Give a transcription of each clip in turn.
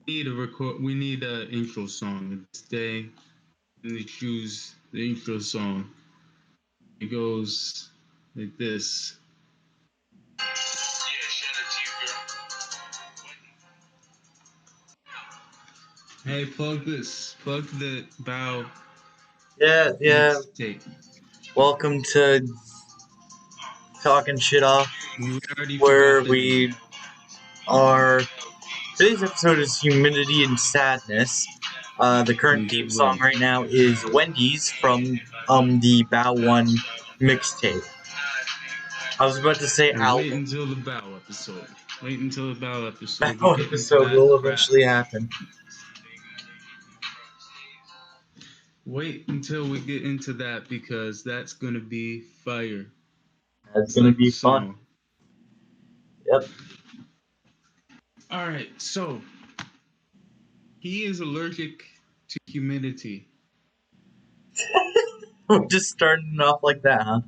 need a record. We need an intro song. Today, we choose the intro song. It goes like this. Hey, plug this. Plug the bow Yeah. mixtape. Welcome to Talkin Shitoff, We already where forgot the we name. are. Today's episode is Humidity and Sadness. The current Yes, theme it song will. right now is Wendy's from the Bow One mixtape. I was about to say Hey, wait album. until the bow episode. Wait until the bow episode. We Bow get into episode that will crap. eventually happen. Wait until we get into that because that's gonna be fire. That's It's gonna like the be fun. song. Yep. All right, so he is allergic to humidity. We're just starting off like that, huh?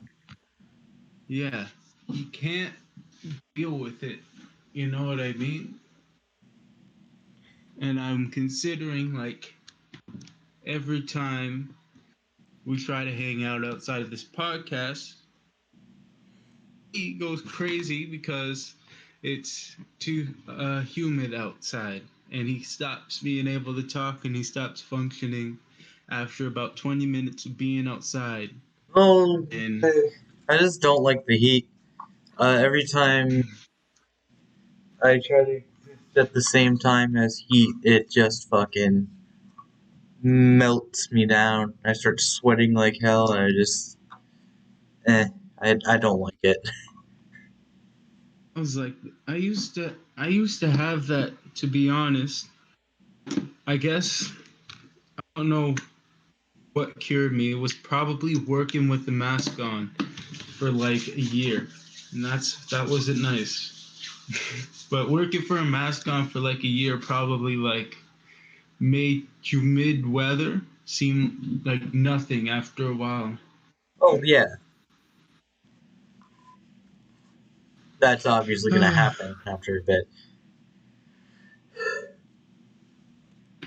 Yeah, he can't deal with it. You know what I mean? And I'm considering like every time we try to hang out outside of this podcast, he goes crazy because it's too humid outside, and he stops being able to talk and he stops functioning after about 20 minutes of being outside. Well, And I just don't like the heat. Every time I try to exist at the same time as heat, it just fucking melts me down. I start sweating like hell, and eh, I don't like it. I was like, I used to have that, to be honest. I guess I don't know what cured me. It was probably working with the mask on for like a year. And that wasn't nice. But working for a mask on for like a year probably like made humid weather seem like nothing after a while. Oh yeah, that's obviously gonna happen after a bit.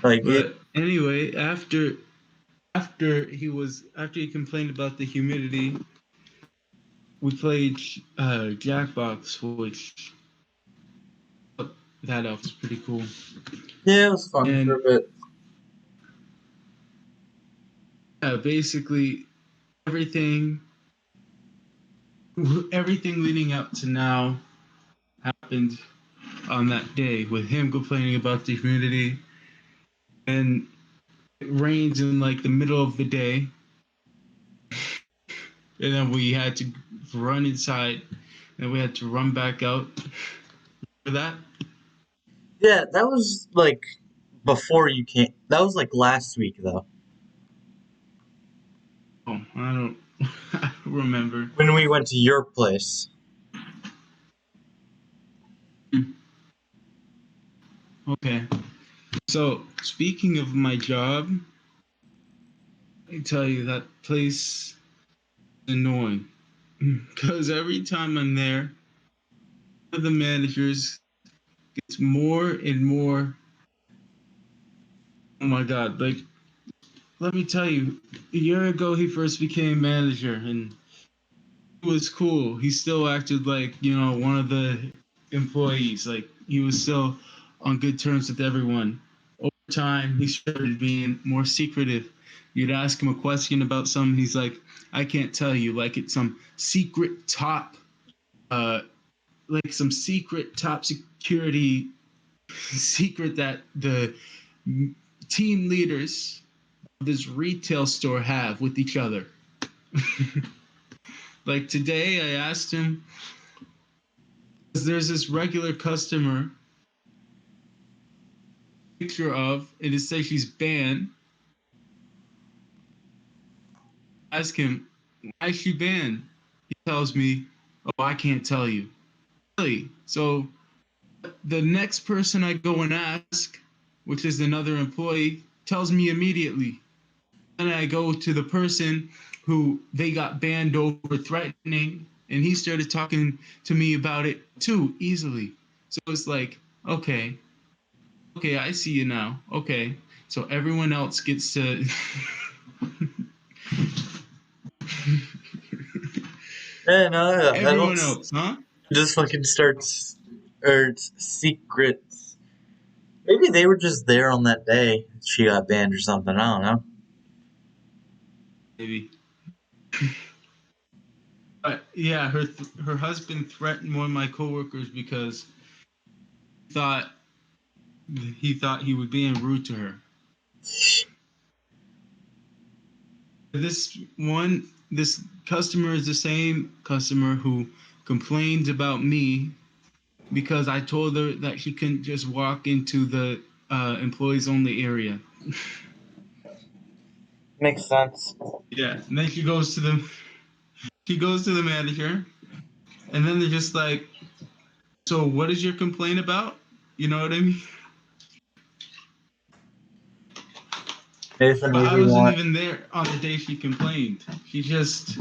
Like it. But anyway, after he complained about the humidity, we played Jackbox, which that elf was pretty cool. Yeah, it was fun for a And bit. basically everything everything leading up to now happened on that day with him complaining about the humidity, and it rains in like the middle of the day, and then we had to run inside and we had to run back out for that. Yeah, that was like before you came. That was like last week though, Oh, I don't remember. when we went to your place. Okay. So speaking of my job, I tell you that place is annoying because every time I'm there, one of the managers gets more and more. Oh my god! Like, let me tell you, a year ago he first became manager, and he was cool. He still acted like one of the employees. Like he was still on good terms with everyone. Over time, he started being more secretive. You'd ask him a question about something, he's like, "I can't tell you." Like it's some secret top, uh, like some secret top security secret that the team leaders of this retail store have with each other. Like today, I asked him, there's this regular customer picture of, and it says she's banned. Ask him, why is she banned? He tells me, oh, I can't tell you. Really? So the next person I go and ask, which is another employee, tells me immediately. Then I go to the person who they got banned over threatening, and he started talking to me about it too easily. So it's like, okay, Okay, I see you now. Okay, so everyone else gets to. Yeah, no, I don't. Everyone else, huh? Just fucking starts or secrets. Maybe they were just there on that day. She got banned or something. I don't know. Maybe. But yeah, her husband threatened one of my coworkers because thought he thought he was being rude to her. This customer is the same customer who complained about me because I told her that she couldn't just walk into the employees only area. Makes sense. Yeah, and then she goes to the manager, and then they're just like, "So what is your complaint about?" You know what I mean? Nathan, But if I you wasn't want. even there on the day she complained. She just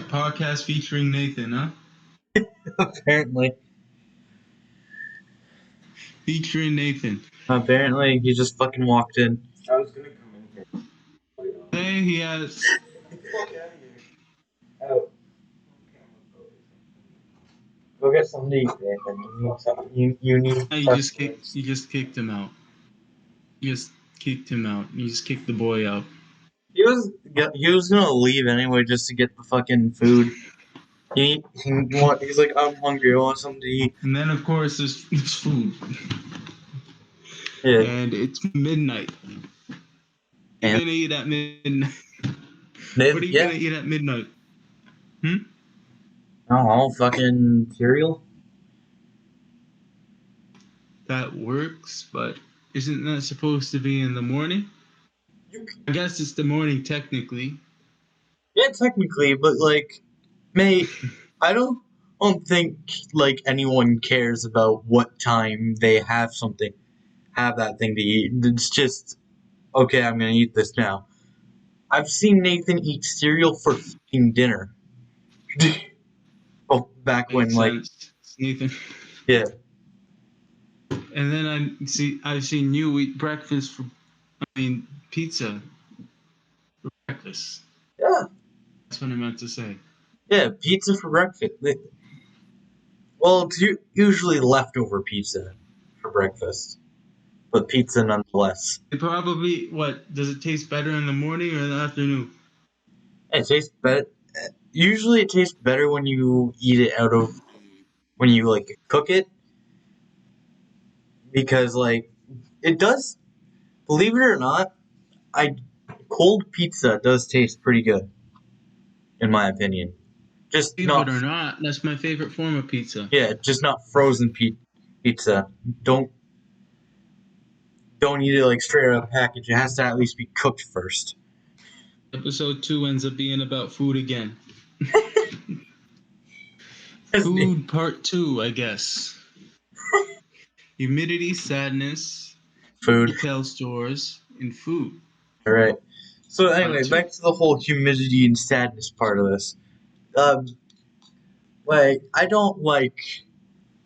podcast featuring Nathan, huh? Apparently, Featuring Nathan. apparently, he just fucking walked in. I was gonna come in here. Hey, he has. Get the fuck out of here. Out. Go get something to eat, Nathan. You need something. You need You fresh just kicked. drinks. You just kicked him out. You just kicked him out. You just kicked the boy out. He was gonna leave anyway just to get the fucking food. He's like, I'm hungry. I want something to eat. And then of course there's food, Yeah, and it's midnight. What are you and gonna eat at midnight? What Nathan, are you yeah, gonna eat at midnight? Hmm. I don't know, fucking cereal. That works, but isn't that supposed to be in the morning? I guess it's the morning technically. Yeah, technically, but like, mate, I don't think like anyone cares about what time they have that thing to eat. It's just okay. I'm gonna eat this now. I've seen Nathan eat cereal for fucking dinner. Oh, back when Makes like sense, Nathan. yeah, And then I've seen you eat breakfast for. I mean pizza for breakfast. yeah, That's what I meant to say. yeah, pizza for breakfast. Well, it's usually leftover pizza for breakfast, but pizza nonetheless. It probably what does it taste better in the morning or in the afternoon? It tastes better. Usually, it tastes better when you eat it out of when you like cook it because like it does. Believe it or not, I cold pizza does taste pretty good in my opinion. Just Believe not it or not, that's my favorite form of pizza. just not frozen pizza. Don't don't eat it like straight out of the package. It has to at least be cooked first. Episode 2 ends up being about food again. All Food part 2, I guess. Humidity, sadness, food. retail stores, and food. All right. So Part anyway, 2. back to the whole humidity and sadness part of this. Um, like I don't like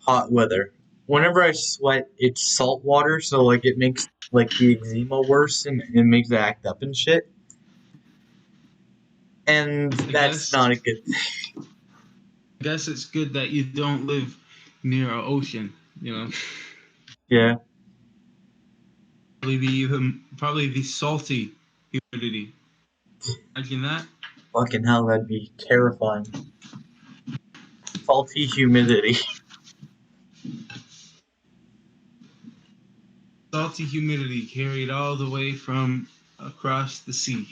hot weather. Whenever I sweat, it's salt water, so like it makes like the eczema worse and it makes it act up and shit. And I that's guess not a good. I guess it's good that you don't live near an ocean, you know. Yeah, Probably the salty humidity. Imagine that. fucking hell, that'd be terrifying. Faulty humidity. Salty humidity carried all the way from across the sea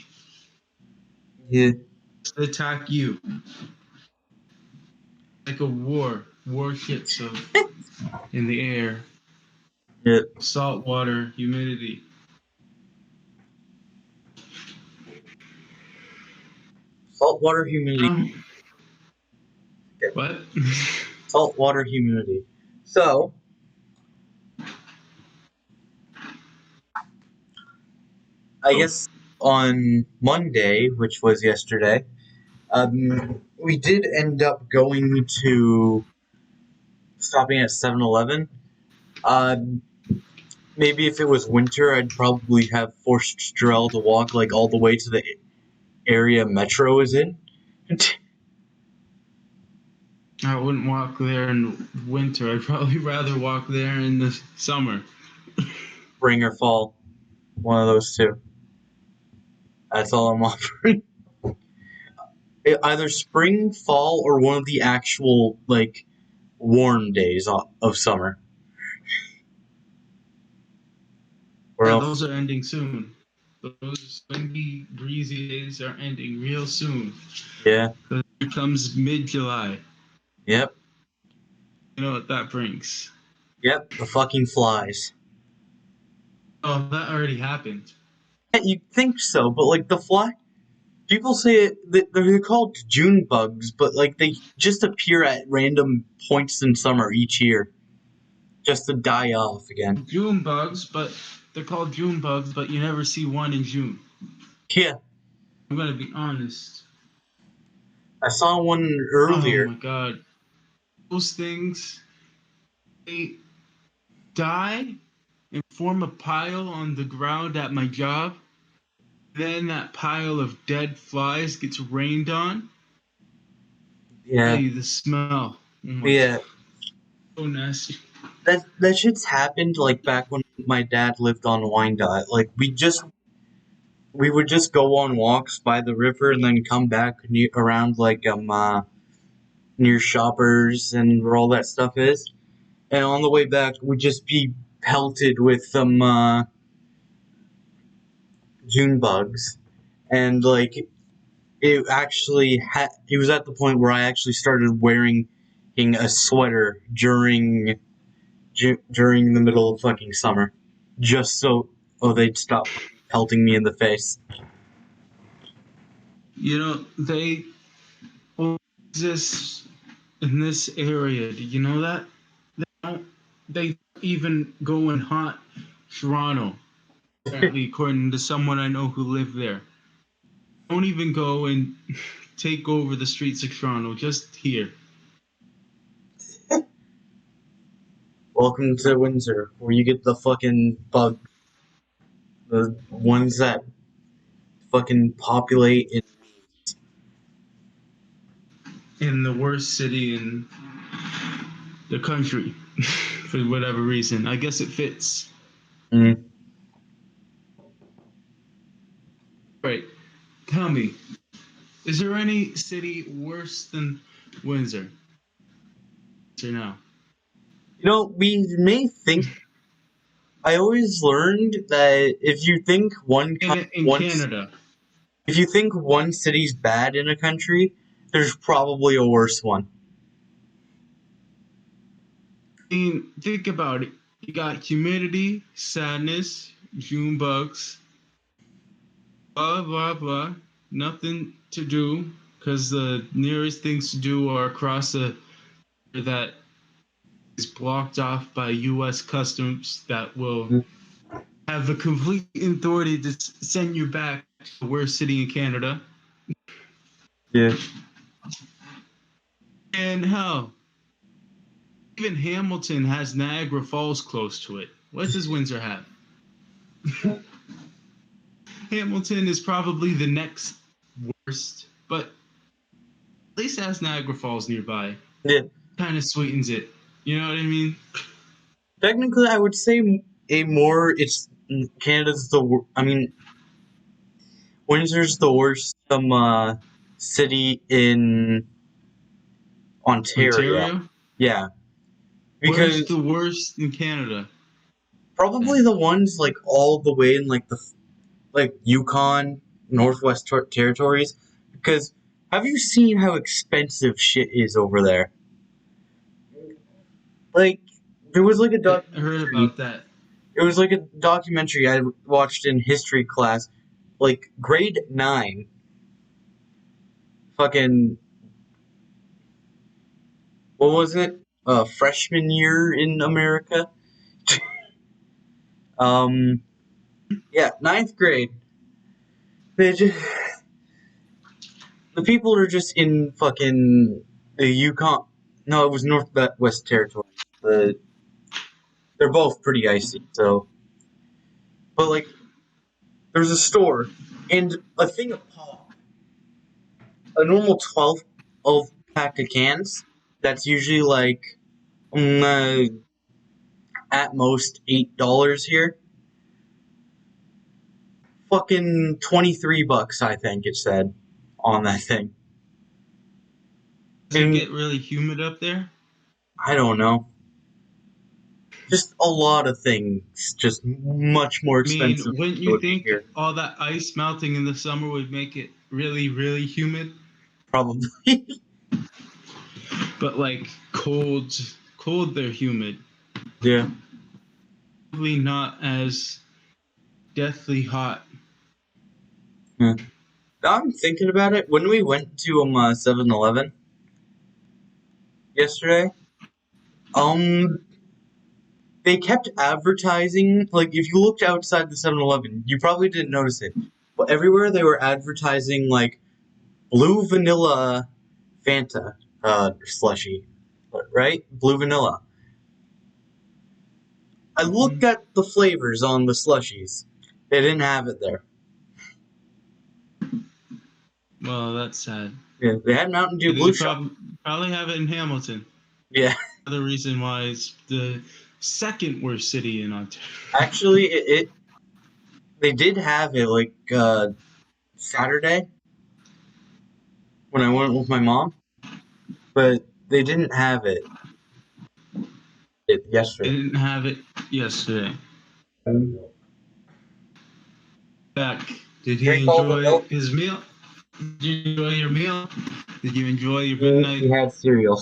Yeah, to attack you like a warships of in the air, yeah. salt water, humidity. Saltwater humidity. Oh, Okay. what? Saltwater humidity. So, I Oh, guess on Monday, which was yesterday, we did end up going to stopping at 7-Eleven. Uh, Maybe if it was winter, I'd probably have forced Jarell to walk like all the way to the area Metro is in. I wouldn't walk there in winter. I'd probably rather walk there in the summer. Spring or fall, one of those two. That's all I'm offering. Either spring, fall, or one of the actual like warm days of summer. Where Yeah, else? those are ending soon. Those windy, breezy days are ending real soon. Yeah. Because it comes mid-July. Yep. You know what that brings? Yep. The fucking flies. Oh, that already happened. Yeah, you'd think so, but like the fly, people say they're called June bugs, but like they just appear at random points in summer each year, just to die off again. June bugs, but they're called June bugs, but you never see one in June. Yeah, I'm gonna be honest. I saw one Oh earlier. my god. Those things, they die and form a pile on the ground at my job. Then that pile of dead flies gets rained on. Tell Yeah, you the smell. Oh my god, yeah. so nasty. That shit's happened like back when my dad lived on Wyandotte. Like we would just go on walks by the river and then come back around like near Shoppers and where all that stuff is. And on the way back, we'd just be pelted with some June bugs, and like it was at the point where I actually started wearing a sweater during the middle of fucking summer, just so they'd stop pelting me in the face. You know, they only exist in this area. Do you know that? They don't, they don't even go in hot Toronto, apparently, according to someone I know who lived there. Don't even go and take over the streets of Toronto, just here. Welcome to Windsor, where you get the fucking bug, the ones that fucking populate it. In the worst city in the country for whatever reason. I guess it fits. Mm. Right. Tell me, is there any city worse than Windsor? Or no? We may think. I always learned that In Canada. if you think one city's bad in a country, there's probably a worse one. I mean, think about it. You got humidity, sadness, June bugs, blah blah blah. Nothing to do because the nearest things to do are across a that is blocked off by U.S. customs that will Mm. have the complete authority to send you back to the worst city in Canada. Yeah. And hell, even Hamilton has Niagara Falls close to it. What does Windsor have? Hamilton is probably the next worst, but at least it has Niagara Falls nearby. Yeah. Kind of sweetens it. You know what I mean? Technically, I would say a more it's Canada's I mean, Windsor's the worst city in Ontario. Ontario? Yeah, Where's because the worst in Canada? probably Then? the ones like all the way in like the like Yukon, Northwest Territories. Because have you seen how expensive shit is over there? Like there was like a I heard documentary. about that. It was like a documentary I watched in history class, like grade 9. Fucking what was it? Freshman year in America. Um, yeah, ninth grade. They just, the people are just in fucking the Yukon. No, it was Northwest Territories. They're both pretty icy, so. But, like, there's a store, and a thing of pop, a normal 12 pack of cans, that's usually, like, at most $8 here. Fucking $23, I think it said, on that thing. Does it And get really humid up there? I don't know. Just a lot of things, just much more I mean, expensive wouldn't than it you would be think here. all that ice melting in the summer would make it really, really humid? Probably. But like cold, they're humid. Yeah. Probably not as deathly hot. Yeah. I'm thinking about it. When we went to 7-Eleven yesterday, um, they kept advertising. Like, if you looked outside the 7-Eleven, you probably didn't notice it, but everywhere they were advertising like blue vanilla Fanta slushy, right? Blue vanilla. I looked Mhm. at the flavors on the slushies. They didn't have it there. Well, that's sad. Yeah, they had Mountain Dew They Blue Shot. probably have it in Hamilton. Yeah, Another reason why it's the second worst city in Ontario. actually, they did have it like Saturday when I went with my mom, but they didn't have it They yesterday. didn't have it yesterday. Back. Did he Drink all the enjoy milk. his meal? Did you enjoy your meal? Did you enjoy your He midnight? had cereal.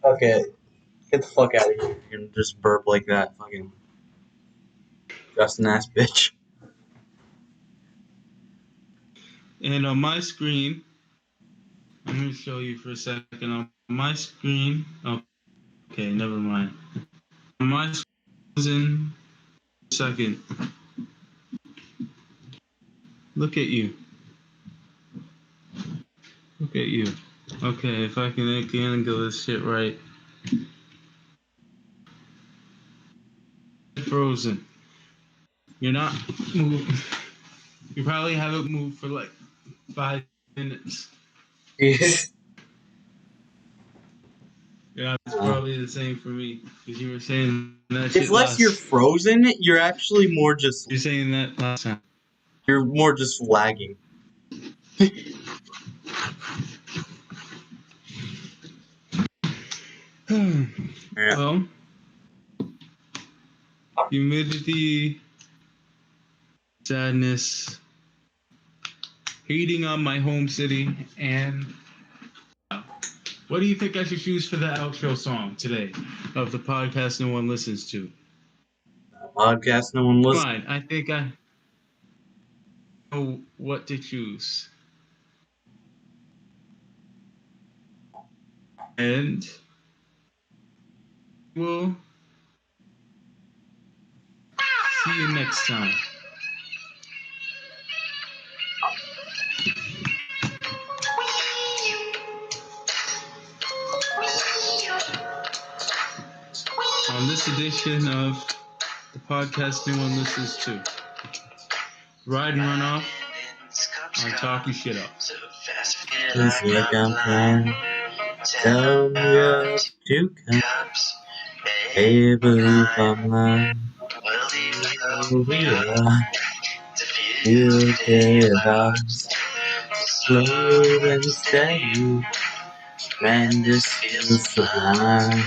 Okay, get the fuck out of here. You're gonna just burp like that, fucking Justin ass bitch. And on my screen, I'm going to show you for a second. On my screen, okay, never mind. On my screen, second. Look at you. Look at you. Okay, if I can angle this shit right. Frozen. You're not moving. You probably haven't moved for like 5 minutes. Yeah, it's probably the same for me because you were saying that It's shit less you're last. frozen, you're actually more just You're saying that last time. you're more just lagging. Yeah. Well, humidity, sadness, hating on my home city, and what do you think I should choose for the outro song today of the podcast no one listens to? Podcast no one listens. Fine, I think I know what to choose. And we'll see you next time. On this edition of the podcast no one listens to. Ride and run off on Talkin Shitoff. It's like I'm flying. Tell me up to come. Hey, believe I'm lying. We are. You give us slow and steady. Man, this feels sublime.